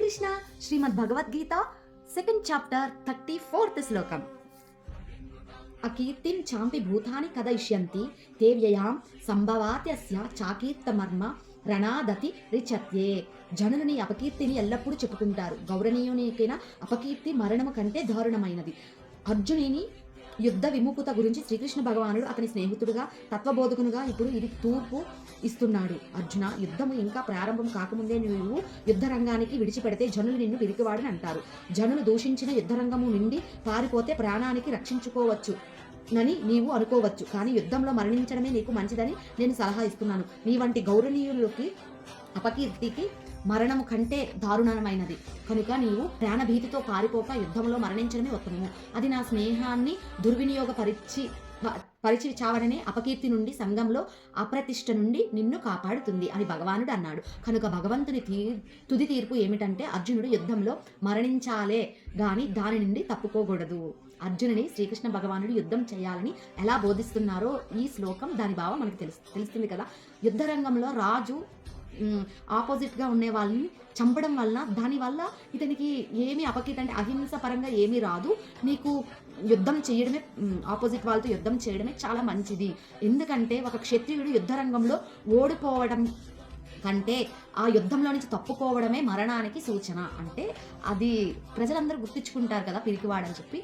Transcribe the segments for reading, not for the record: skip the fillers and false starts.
కృష్ణ. శ్రీమద్ Bhagavad Gita second chapter 34th శ్లోకం. అకీర్తిం చాంపి భూతాని కదయిష్యంతి తే వ్యయాం సంభవాత్యస్య చాకీర్తమర్మ రణాదతి రిచత్యే. జనులని అపకీర్తిని ఎల్లప్పుడూ చెప్పుకుంటారు. గౌరవనీయునికైనా అపకీర్తి మరణము కంటే దారుణమైనది. అర్జునుని యుద్ధ విముఖత గురించి శ్రీకృష్ణ భగవానుడు అతని స్నేహితుడుగా తత్వబోధకునుగా ఇప్పుడు ఇది తూర్పు ఇస్తున్నాడు. అర్జున, యుద్ధము ఇంకా ప్రారంభం కాకముందే నువ్వు యుద్ధ రంగానికి విడిచిపెడితే జనులు నిన్ను పిరికివాడని అంటారు. జనులు దూషించిన యుద్ధరంగము నుండి పారిపోతే ప్రాణానికి రక్షించుకోవచ్చు నని నీవు అనుకోవచ్చు. కానీ యుద్ధంలో మరణించడమే నీకు మంచిదని నేను సలహా ఇస్తున్నాను. నీ వంటి గౌరవనీయులకి అపకీర్తికి మరణము కంటే దారుణమైనది. కనుక నీవు ప్రాణభీతితో పారిపోక యుద్ధంలో మరణించడమే ఉత్తమము. అది నా స్నేహాన్ని పరిచి చావడనే అపకీర్తి నుండి, సంఘంలో అప్రతిష్ట నుండి నిన్ను కాపాడుతుంది అని భగవానుడు అన్నాడు. కనుక భగవంతుని తుది తీర్పు ఏమిటంటే యుద్ధంలో మరణించాలే గాని దాని నుండి తప్పుకోకూడదు. అర్జునుని శ్రీకృష్ణ భగవానుడు యుద్ధం చేయాలని ఎలా బోధిస్తున్నారో ఈ శ్లోకం దాని భావం మనకు తెలుస్తుంది కదా. యుద్ధ రంగంలో రాజు ఆపోజిట్గా ఉండే వాళ్ళని చంపడం వల్ల దానివల్ల ఇతనికి ఏమీ అపకీర్తి అంటే అహింస పరంగా ఏమీ రాదు. నీకు యుద్ధం చేయడమే, ఆపోజిట్ వాళ్ళతో యుద్ధం చేయడమే చాలా మంచిది. ఎందుకంటే ఒక క్షత్రియుడు యుద్ధ రంగంలో ఓడిపోవడం కంటే ఆ యుద్ధంలో నుంచి తప్పుకోవడమే మరణానికి సూచన. అంటే అది ప్రజలందరూ గుర్తించుకుంటారు కదా పిరికివాడని చెప్పి.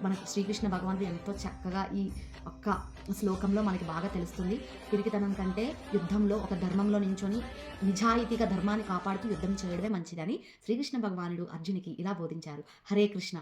మనకి శ్రీకృష్ణ భగవానుడు ఎంతో చక్కగా ఈ ఒక్క శ్లోకంలో మనకి బాగా తెలుస్తుంది. పిరికితనం కంటే యుద్ధంలో ఒక ధర్మంలో నించొని నిజాయితీగా ధర్మాన్ని కాపాడుతూ యుద్ధం చేయడమే మంచిదని శ్రీకృష్ణ భగవానుడు అర్జునికి ఇలా బోధించారు. హరే కృష్ణ.